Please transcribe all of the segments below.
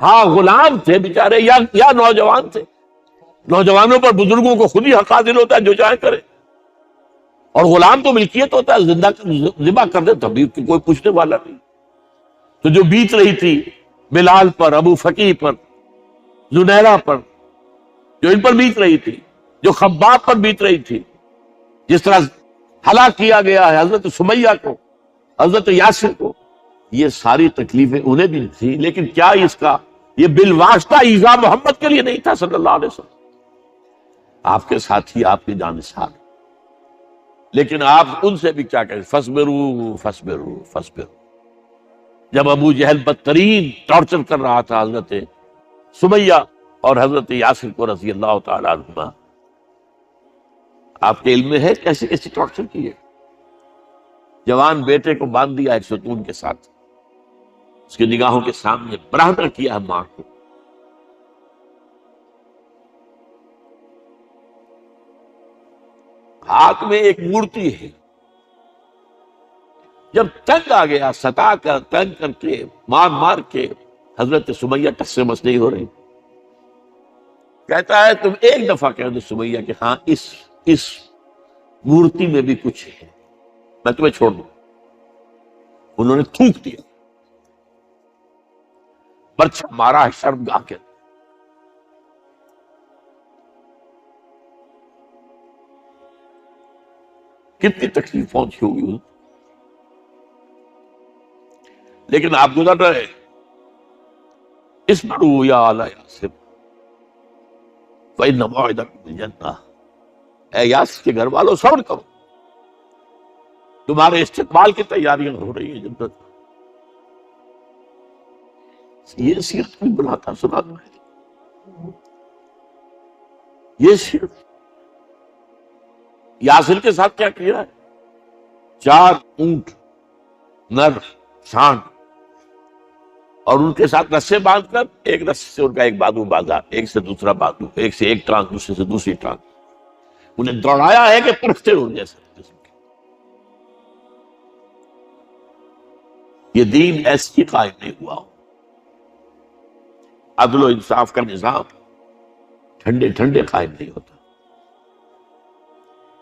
ہاں غلام تھے بیچارے یا نوجوان تھے. نوجوانوں پر بزرگوں کو خود ہی حق حاصل ہوتا ہے جو چاہے کرے. اور غلام تو ملکیت ہوتا ہے, زندہ ذبح کر دے تبھی کوئی پوچھنے والا نہیں. تو جو بیت رہی تھی بلال پر, ابو فقیہ پر, زنیرہ پر, جو ان پر بیت رہی تھی, جو خباب پر بیت رہی تھی, جس طرح ہلاک کیا گیا ہے حضرت سمیہ کو, حضرت یاسر کو, یہ ساری تکلیفیں انہیں بھی تھی. لیکن کیا اس کا یہ بالواسطہ ایذا محمد کے لیے نہیں تھا صلی اللہ علیہ وسلم؟ آپ کے ساتھی آپ کی جانثار, لیکن آپ ان سے بھی کیا کہیں, فصبروا فصبروا فصبروا. جب ابو جہل بدترین ٹارچر کر رہا تھا حضرت سمیہ اور حضرت یاسر کو رضی اللہ تعالی عنہما, آپ کے علم میں ہے کیسے کیسے ٹارچر کیے. جوان بیٹے کو باندھ دیا ایک ستون کے ساتھ, اس کی نگاہوں کے سامنے برہنہ کیا ہے ماں کو. ہاتھ میں ایک مورتی ہے. جب تنگ آ گیا, ستا کر تنگ کر کے مار مار کے حضرت سمیہ ٹس سے مس نہیں ہو رہی. کہتا ہے تم ایک دفعہ کہہ دو سمیہ کہ ہاں اس مورتی میں بھی کچھ ہے, میں تمہیں چھوڑ دوں. انہوں نے تھوک دیا, برچھا مارا ہے شرمگاہ کے. کتنی تکلیف پہنچی ہوگی. لیکن آپ گزر رہے, اسمعوا یا آل یاسر فإن موعدکم الجنہ. اے یاسر کے گھر والوں صبر کرو, تمہارے استقبال کی تیاریاں ہو رہی ہیں جنت. یہ سیرت کوئی بناتا سناتا ہے, یہ صرف یاسر کے ساتھ کیا کیا ہے, 4 اونٹ نر شان, اور ان کے ساتھ رسے باندھ کر ایک رسے سے ان کا ایک بازو باندھا, ایک سے دوسرا بازو, ایک سے ایک ٹانگ, دوسرے سے دوسری ٹانگ. انہیں دوڑایا ہے کہ پرکھتے ہو جیسے. یہ دین ایسے ہی قائم نہیں ہوا. عدل و انصاف کا نظام ٹھنڈے ٹھنڈے قائم نہیں ہوتا,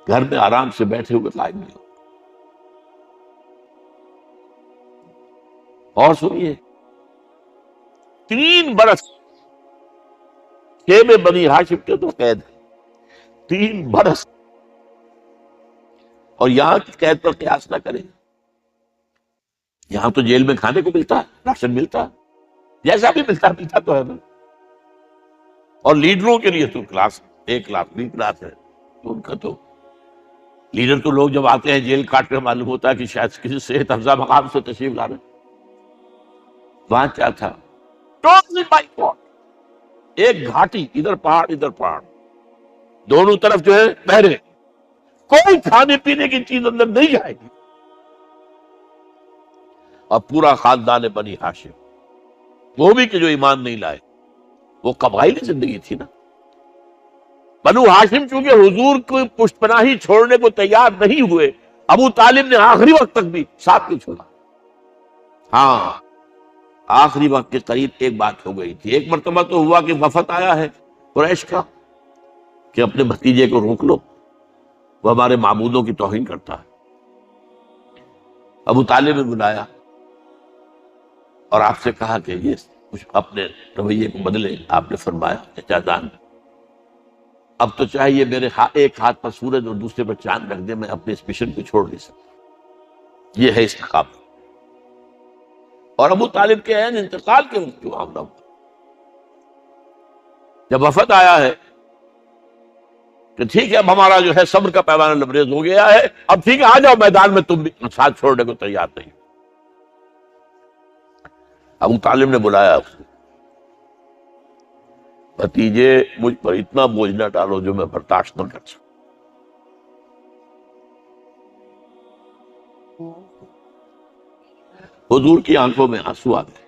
گھر میں آرام سے بیٹھے ہوئے قائم نہیں ہوتا. اور سنیے, 3 برس خیمے بنی ہاشم کے تو قید ہے, 3 برس. اور یہاں کی قید پر قیاس نہ کریں. یہاں تو جیل میں کھانے کو ملتا ہے, راشن ملتا ہے, جیسا بھی ملتا تو ہے نا. اور لیڈروں کے لیے تو کلاس 1 لاکھ بھی کلاس ہے. ان کا تو لیڈر تو لوگ جب آتے ہیں جیل کاٹ کر معلوم ہوتا ہے کہ شاید کسی صحت افزا مقام سے تشریف لا رہے. وہاں کیا تھا, ٹوٹلی بائی پاٹ, ایک گھاٹی, ادھر پہاڑ ادھر پہاڑ, دونوں طرف جو ہے پہرے, کوئی کھانے پینے کی چیز اندر نہیں جائے گی. اور پورا خاندان بنی ہاشم, وہ بھی کہ جو ایمان نہیں لائے, وہ قبائلی زندگی تھی نا. بنو ہاشم چونکہ حضور کو پشت پناہی چھوڑنے کو تیار نہیں ہوئے, ابو طالب نے آخری وقت تک بھی ساتھ نہیں چھوڑا. ہاں آخری وقت کے قریب ایک بات ہو گئی تھی. ایک مرتبہ تو ہوا کہ وفد آیا ہے قریش کا کہ اپنے بھتیجے کو روک لو, وہ ہمارے معبودوں کی توہین کرتا ہے. ابو طالب نے بلایا اور آپ سے کہا کہ یہ کچھ اپنے رویے کو بدلے. آپ نے فرمایا چچا جان, اب تو چاہیے میرے ایک ہاتھ پر سورج اور دوسرے پر چاند رکھ دے, میں اپنے اس مشن کو چھوڑ نہیں سکتا. یہ ہے استقامت. اور ابو طالب کے عین انتقال کے وقت جو معاملہ ہوا, جب وفد آیا ہے کہ ٹھیک ہے اب ہمارا جو ہے صبر کا پیمانہ لبریز ہو گیا ہے, اب ٹھیک ہے آ جاؤ میدان میں, تم بھی ساتھ چھوڑنے کو تیار نہیں. ابو طالب نے بلایا اس کو, بھتیجے مجھ پر اتنا بوجھ نہ ڈالو جو میں برداشت نہ کر سکوں. حضور کی آنکھوں میں آنسو آ گئے.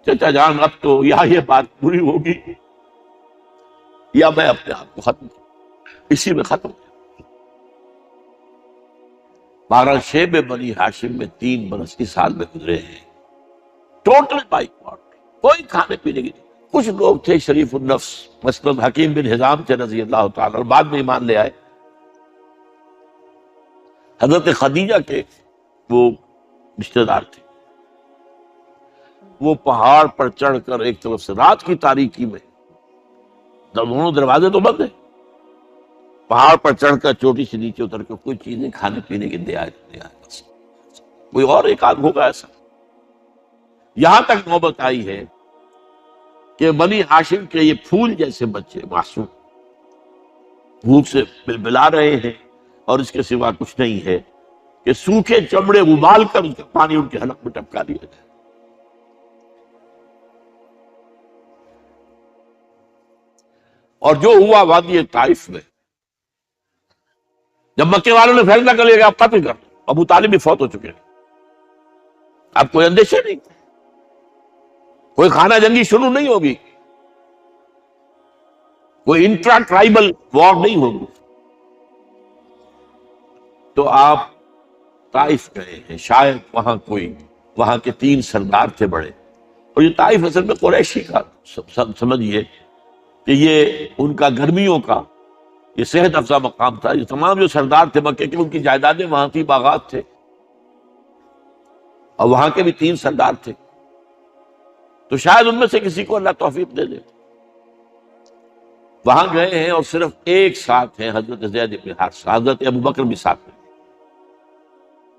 چچا جان اب تو یا یہ بات پوری ہوگی یا میں اپنے آپ کو ختم اسی میں ختم. 12 شیب بنی ہاشم میں 3 برس اس حال میں گزرے ہیں. ٹوٹل بائیکاٹ، کوئی کھانے پینے کی نہیں۔ کچھ لوگ تھے شریف النفس، مثلا حکیم بن حزام تھے رضی اللہ تعالیٰ، اور بعد میں ایمان لے آئے۔ حضرت خدیجہ کے وہ رشتے دار تھے، وہ پہاڑ پر چڑھ کر ایک طرف سے رات کی تاریکی میں، دونوں دروازے تو بند ہیں، پہاڑ پر چڑھ کر چوٹی سے نیچے اتر کر کوئی چیزیں کھانے پینے کے دے آئے بس۔ کوئی اور ایک آدھ ہوگا ایسا۔ یہاں تک نوبت آئی ہے کہ بنی ہاشم کے یہ پھول جیسے بچے معصوم بھوک سے بلبلا رہے ہیں، اور اس کے سوا کچھ نہیں ہے کہ سوکھے چمڑے ابال کر اس کا پانی ان کے حلق میں ٹپکا دیا جائے۔ اور جو ہوا وادی طائف میں، جب مکے والوں نے فیصلہ کر لیا کہ آپ قتل کر دو، ابو طالب بھی فوت ہو چکے ہیں، اب کوئی اندیشہ نہیں، کوئی خانہ جنگی شروع نہیں ہوگی، کوئی انٹرا ٹرائبل وار نہیں ہوگی، تو آپ طائف گئے ہیں۔ شاید وہاں کے 3 سردار تھے بڑے، اور یہ طائف اصل میں قریشی کا سمجھیے کہ یہ ان کا گرمیوں کا یہ صحت افزا مقام تھا۔ یہ تمام جو سردار تھے مکے کے، ان کی جائیدادیں وہاں تھی، باغات تھے، اور وہاں کے بھی 3 سردار تھے، تو شاید ان میں سے کسی کو اللہ توفیق دے دے۔ وہاں گئے ہیں اور صرف ایک ساتھ ہیں، حضرت زید بن حارثہ، حضرت ابوبکر بھی ساتھ نہیں،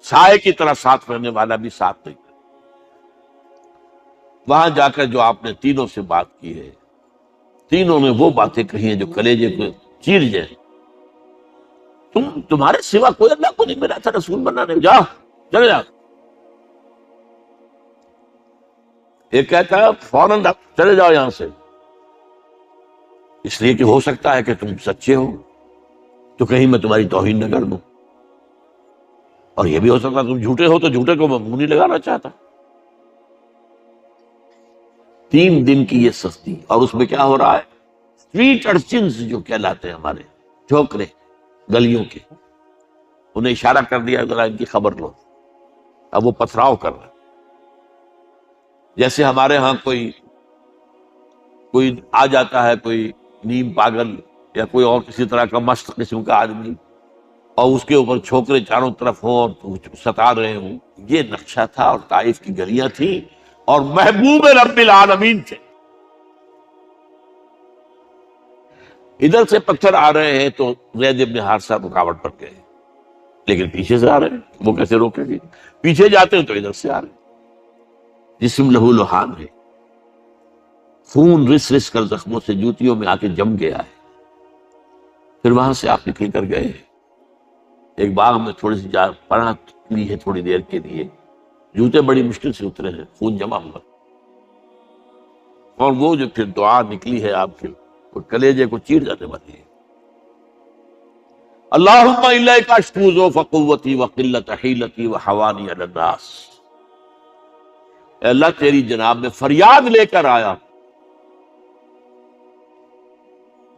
سائے کی طرح ساتھ رہنے والا بھی ساتھ نہیں۔ وہاں جا کر جو آپ نے تینوں سے بات کی ہے، تینوں نے وہ باتیں کہی ہیں جو کلیجے کو چیر جائیں۔ تمہارے سوا کوئی اللہ کو نہیں ملا تھا رسول بنانے، جاؤ چلے جاؤ۔ ایک کہتا ہے فوراً چلے جاؤ یہاں سے، اس لیے کہ ہو سکتا ہے کہ تم سچے ہو تو کہیں میں تمہاری توہین نہ کر دوں، اور یہ بھی ہو سکتا ہے تم جھوٹے ہو تو جھوٹے کو میں منہ نہیں لگانا چاہتا۔ 3 دن کی یہ سختی، اور اس میں کیا ہو رہا ہے، اسٹریٹ ارچنز جو کہلاتے ہیں ہمارے ٹھوکرے گلیوں کے، انہیں اشارہ کر دیا ذرا ان کی خبر لو، اب وہ پتھراؤ کر رہے ہیں۔ جیسے ہمارے ہاں کوئی آ جاتا ہے، کوئی نیم پاگل یا کوئی اور کسی طرح کا مست قسم کا آدمی، اور اس کے اوپر چھوکرے چاروں طرف ہوں اور ستا رہے ہوں، یہ نقشہ تھا، اور طائف کی گلیاں تھیں، اور محبوب رب العالمین تھے۔ ادھر سے پتھر آ رہے ہیں تو زید بن حارثہ رکاوٹ پر گئے، لیکن پیچھے سے آ رہے ہیں، وہ کیسے روکیں گے؟ پیچھے جاتے ہیں تو ادھر سے آ رہے ہیں۔ جسم لہو لہان ہے، خون رس رس کر زخموں سے جوتیوں میں آ کے جم گیا ہے۔ پھر وہاں سے آپ نکل کر گئے، ایک باغ میں تھوڑی سی پناہ لی ہے تھوڑی دیر کے لیے، جوتے بڑی مشکل سے اترے ہیں، خون جمع ہوا، اور وہ جو پھر دعا نکلی ہے آپ کے، وہ کلیجے کو چیر جانے والی ہے۔ اللہم الیک اشکو ضعف قوتی وقلت حیلتی وحوانی علی الناس، اے اللہ تیری جناب میں فریاد لے کر آیا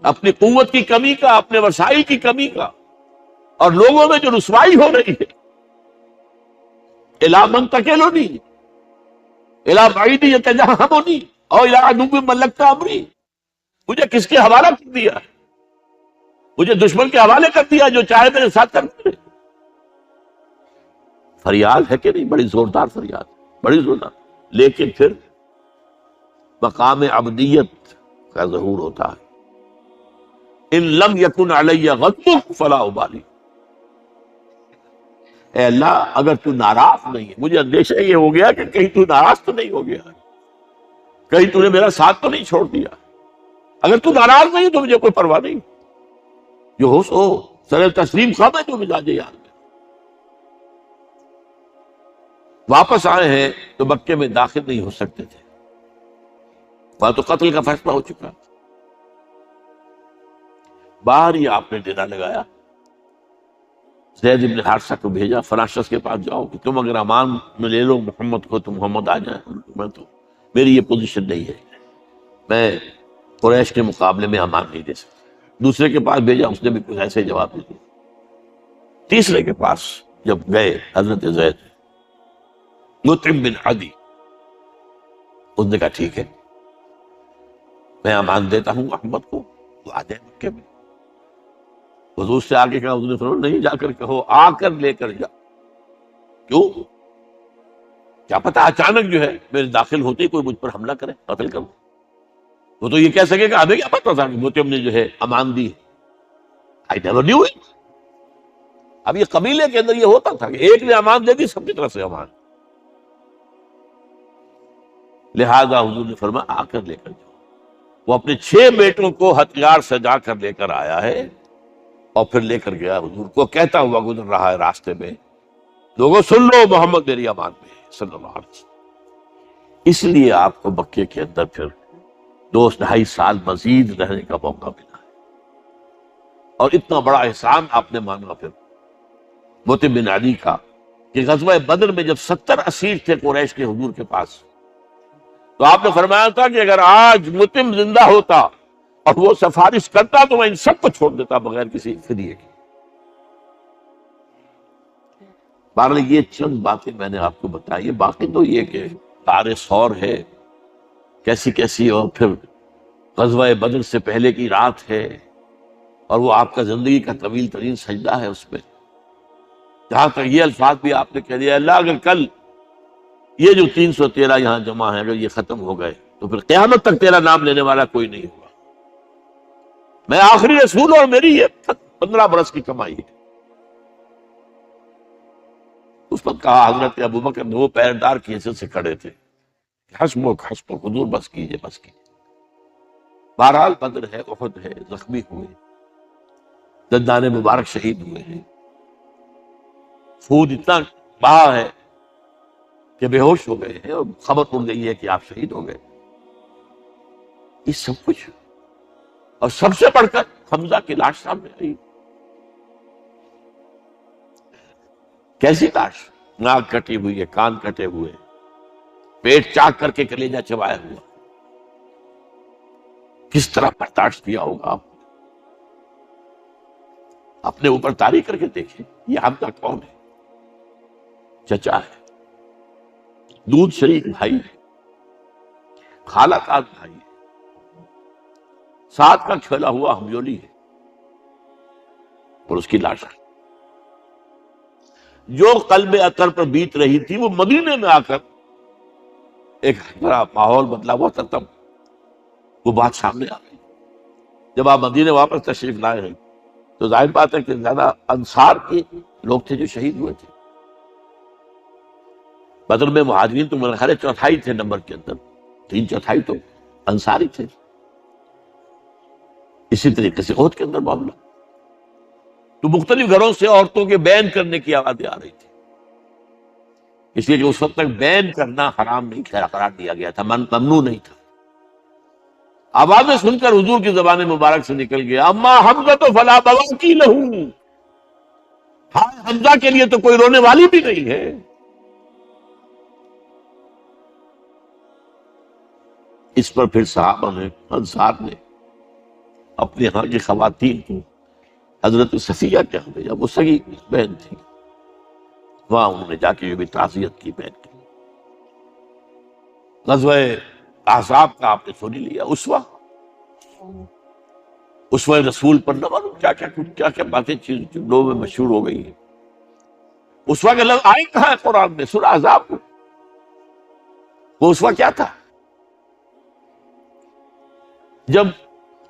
اپنی قوت کی کمی کا، اپنے وسائل کی کمی کا، اور لوگوں میں جو رسوائی ہو رہی ہے، الی من تکلنی الی بعید یتجہمنی او الی عدو ملکت امری، مجھے کس کے حوالہ کر دیا، مجھے دشمن کے حوالے کر دیا جو چاہے میرے ساتھ کر دے۔ فریاد ہے کہ نہیں؟ بڑی زوردار فریاد، بڑی زوردار، لیکن پھر مقام عبدیت کا ظہور ہوتا ہے۔ ان لم یکن علی غضبک فلا ابالی، اے اللہ اگر تو ناراض نہیں ہے، مجھے اندیشہ یہ ہو گیا کہ کہیں تو ناراض تو نہیں ہو گیا، کہیں تو نے میرا ساتھ تو نہیں چھوڑ دیا، اگر تو ناراض نہیں تو مجھے کوئی پرواہ نہیں، جو ہو سو سر تسلیم خواہ ہے جو مزاج یار میں۔ واپس آئے ہیں تو مکے میں داخل نہیں ہو سکتے تھے، وہاں تو قتل کا فیصلہ ہو چکا، باہر ہی آپ نے ڈیرا لگایا، زید بن حارثہ کو بھیجا، فلاں شخص کے پاس جاؤ کہ تم اگر امان میں لے لو محمد کو تو محمد آ جائے، میں تو میری یہ پوزیشن نہیں ہے، میں قریش کے مقابلے میں امان نہیں دے سکتا۔ دوسرے کے پاس بھیجا، اس نے بھی کچھ ایسے جواب دے دیا۔ تیسرے کے پاس جب گئے حضرت زید، مطعم بن عدی، اس نے کہا ٹھیک ہے، میں امان دیتا ہوں احمد کو، وہ آ جائے مکے میں۔ حضور سے آگے کہا، حضور نے فرمایا نہیں جا کر کہو، آ کر لے کر جا۔ کیوں؟ کیا پتا اچانک جو ہے میرے داخل ہوتے ہی کوئی مجھ پر حملہ کرے، قتل کرو۔ وہ تو یہ کہہ سکے کہ ہمیں کیا پتا تھا کہ مطعم نے جو ہے امان دی، آئی نیور نیو اٹ۔ اب یہ قبیلے کے اندر یہ ہوتا تھا کہ ایک نے امان دے دی، سب کی طرف سے امان۔ لہذا حضور نے فرمایا آ کر لے کر جاؤ۔ وہ اپنے 6 بیٹوں کو ہتھیار سجا کر لے کر آیا ہے، اور پھر لے کر گیا حضور کو، کہتا ہوا گزر رہا ہے راستے میں، لوگوں سن لو محمد میری امان میں ہے صلی اللہ علیہ وسلم۔ اس لیے آپ کو مکے کے اندر پھر 2-2.5 سال مزید رہنے کا موقع ملا ہے، اور اتنا بڑا احسان آپ نے مانا پھر مطعم بن عدی کا، کہ غزوہ بدر میں جب 70 اسیر تھے قریش کے حضور کے پاس، تو آپ نے فرمایا تھا کہ اگر آج مطعم زندہ ہوتا اور وہ سفارش کرتا تو میں ان سب کو چھوڑ دیتا بغیر کسی فدیے کے۔ بہرحال یہ چند باتیں میں نے آپ کو بتائی، باقی تو یہ کہ تار سور ہے کیسی کیسی، اور پھر غزوہ بدر سے پہلے کی رات ہے، اور وہ آپ کا زندگی کا طویل ترین سجدہ ہے اس میں، جہاں تک یہ الفاظ بھی آپ نے کہہ دیا، اللہ اگر کل یہ جو 313 یہاں جمع ہیں اگر یہ ختم ہو گئے تو پھر قیامت تک تیرا نام لینے والا کوئی نہیں ہوگا، میں آخری رسول اور میری یہ 15 برس کی کمائی ہے۔ اس وقت کہا حضرت ابوبکر نے، وہ پیردار کی حیثیت سے کھڑے تھے، حسبک حسبک، حضور بس کیجئے بس کیجئے۔ بہرحال بدر ہے، احد ہے، زخمی ہوئے، دندان مبارک شہید ہوئے ہیں، خون اتنا بہا ہے کہ بے ہوش ہو گئے ہیں، اور خبر اڑ گئی ہے کہ آپ شہید ہو گئے۔ یہ سب کچھ، اور سب سے بڑھ کر حمزہ کی لاش سامنے آئی۔ کیسی لاش؟ ناک کٹی ہوئی ہے، کان کٹے ہوئے، پیٹ چاک کر کے کلیجہ چبایا ہوا، کس طرح برداشت کیا ہوگا آپ؟ اپنے اوپر تاری کر کے دیکھیں، یہ حمزہ کون ہے؟ چچا ہے، دودھ شریک بھائی ہے، خالہ کا بھائی ہے، ساتھ کا کھیلا ہوا ہمجولی ہے، اور اس کی لاش ہے۔ جو قلب اطہر پر بیت رہی تھی وہ مدینے میں آ کر ایک بڑا ماحول بدلا ہوا تھا، تب وہ بات سامنے آ گئی۔ جب آپ مدینے واپس تشریف لائے ہیں تو ظاہر بات ہے کہ زیادہ انصار کے لوگ تھے جو شہید ہوئے تھے۔ بدر میں مہاجرین تو میرے خیال ہے 1/4 تھے نمبر کے اندر، 3/4 تو انصاری تھے۔ اسی طریقے سے احد کے اندر معاملہ، تو مختلف گھروں سے عورتوں کے بین کرنے کی آوازیں آ رہی تھی، اس لیے کہ اس وقت تک بین کرنا حرام نہیں قرار دیا گیا تھا، ممنوع نہیں تھا۔ آوازیں سن کر حضور کی زبان مبارک سے نکل گیا، اما حمزہ تو فلا بواکی لہو، ہائے حمزہ کے لیے تو کوئی رونے والی بھی نہیں ہے۔ اس پر پھر صحابہ نے، انصار نے اپنے ہاں کی خواتین کو حضرت صفیہ کیا بھیجا، وہ سگی بہن تھی، وہاں انہوں نے جا کے یہ بھی تعزیت کی بہن کی۔ غزوہ احزاب کا آپ نے سن لیا، اسوہ رسول پر نہ معلوم کیا کیا باتیں جملوں میں مشہور ہو گئی ہیں۔ اسوہ کے لفظ آئے کہاں ہے قرآن میں؟ سورہ احزاب میں۔ وہ اسوہ کیا تھا؟ جب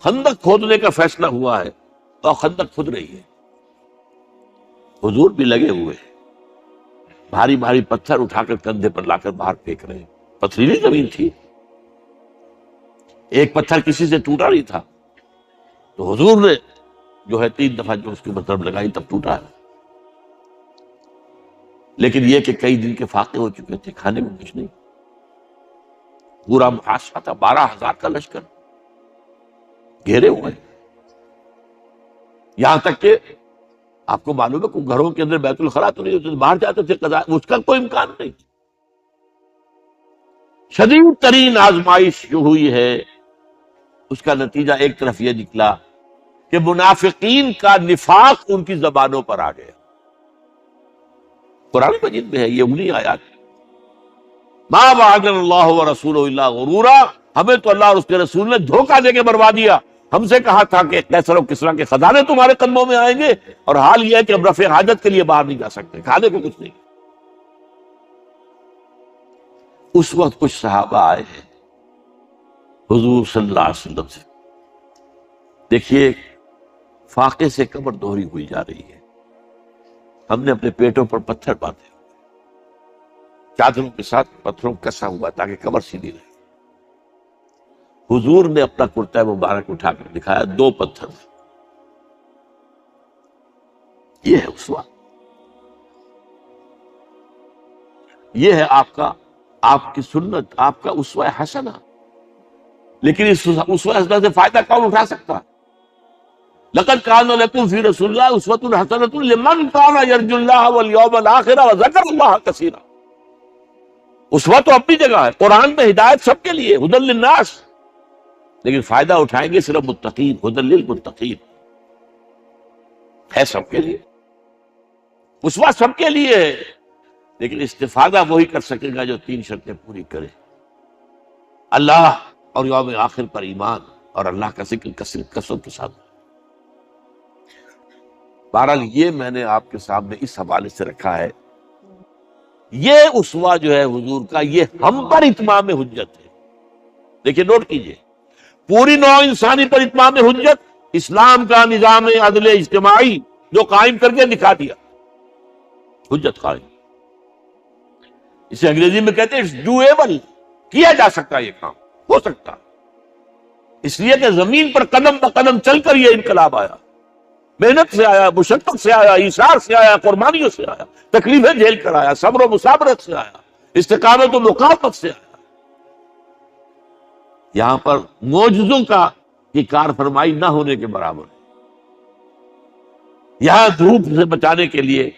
خندق کھودنے کا فیصلہ ہوا ہے تو خندق کھود رہی ہے، حضور بھی لگے ہوئے ہیں، بھاری بھاری پتھر اٹھا کر کندھے پر لا کر باہر پھینک رہے ہیں، پتھریلی زمین تھی، ایک پتھر کسی سے ٹوٹا نہیں تھا، تو حضور نے جو ہے 3 دفعہ جو اس کی مطلب لگائی تب ٹوٹا ہے۔ لیکن یہ کہ کئی دن کے فاقے ہو چکے تھے، کھانے میں کچھ نہیں، پورا محاصرہ تھا، 12,000 کا لشکر گھیرے ہوئے، یہاں تک کہ آپ کو معلوم ہے کہ گھروں کے اندر بیت الخلا تو نہیں ہوتے، باہر جاتے تھے قضاء، اس کا کوئی امکان نہیں۔ شدید ترین آزمائش جو ہوئی ہے اس کا نتیجہ ایک طرف یہ نکلا کہ منافقین کا نفاق ان کی زبانوں پر آ گیا۔ قرآن مجید میں ہے یہ انہی آیات، ما وعدنا اللہ ورسولہ الا غرورا، ہمیں تو اللہ اور اس کے رسول نے دھوکہ دے کے بروا دیا۔ ہم سے کہا تھا کہ کیسر و کسریٰ کے خزانے تمہارے قدموں میں آئیں گے، اور حال یہ ہے کہ اب رفع حاجت کے لیے باہر نہیں جا سکتے، کھانے کو کچھ نہیں۔ اس وقت کچھ صحابہ آئے ہیں حضور صلی اللہ علیہ وسلم سے، دیکھیے فاقے سے کمر دوہری ہوئی جا رہی ہے، ہم نے اپنے پیٹوں پر پتھر باندھے، چادروں کے ساتھ پتھروں کسا ہوا تاکہ کمر سیدھی رہے۔ حضور نے اپنا کرتا مبارک اٹھا کر دکھایا، 2 پتھر، یہ ہے اسوہ، یہ ہے آپ کی سنت، آپ کا اسوہ حسنہ۔ لیکن اس اسوہ حسنہ سے فائدہ کون اٹھا سکتا؟ لقد کان لکم فی رسول اللہ اسوۃ حسنۃ لمن کان یرجو اللہ والیوم الآخر وذکر اللہ کثیرا۔ اسوہ تو اپنی جگہ ہے، قرآن میں ہدایت سب کے لیے، ھدی للناس، لیکن فائدہ اٹھائیں گے صرف متقین، ھدی للمتقین، ہے سب کے لیے، اسوہ سب کے لیے ہے، لیکن استفادہ وہی کر سکے گا جو 3 شرطیں پوری کرے: اللہ اور یوم آخر پر ایمان، اور اللہ کا ذکر کثرت کے ساتھ۔ بہرحال یہ میں نے آپ کے سامنے اس حوالے سے رکھا ہے، یہ اسوہ جو ہے حضور کا، یہ ہم پر اتمام حجت ہے۔ دیکھیے نوٹ کیجئے، پوری نوع انسانی پر اتمام حجت، اسلام کا نظام عدل اجتماعی جو قائم کر کے دکھا دیا، حجت قائم۔ اسے انگریزی میں کہتے ہیں اٹس ڈویبل، کیا جا سکتا ہے، یہ کام ہو سکتا، اس لیے کہ زمین پر قدم بہ قدم چل کر یہ انقلاب آیا، محنت سے آیا، مشقت سے آیا، ایثار سے آیا، قربانیوں سے آیا، تکلیفیں جھیل کر آیا، صبر و مصابرت سے آیا، استقامت و مقاومت سے آیا۔ یہاں پر معجزوں کی کار فرمائی نہ ہونے کے برابر ہے۔ یہاں دھوپ سے بچانے کے لیے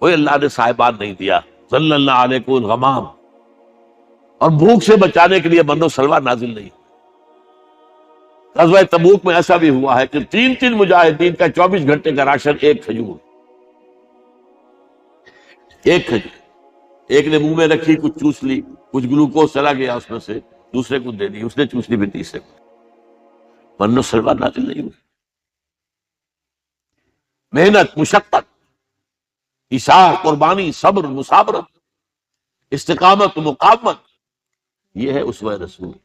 کوئی اللہ نے صاحبان نہیں دیا، صلی اللہ علیکم الغمام، اور بھوک سے بچانے کے لیے من و سلوہ نازل نہیں۔ غزوہ تبوک میں ایسا بھی ہوا ہے کہ 3 مجاہدین کا 24 گھنٹے کا راشن ایک کھجور، ایک نے منہ میں رکھی، کچھ چوس لی، کچھ گلوکوز چلا گیا اس میں سے، دوسرے کو دے دی، اس نے چوس لی، بھی تیسرے کو۔ من و سلوہ نازل نہیں ہوئی، محنت، مشقت، ایثار، قربانی، صبر، مصابرت، استقامت و مقاومت، یہ ہے اسوہ رسول۔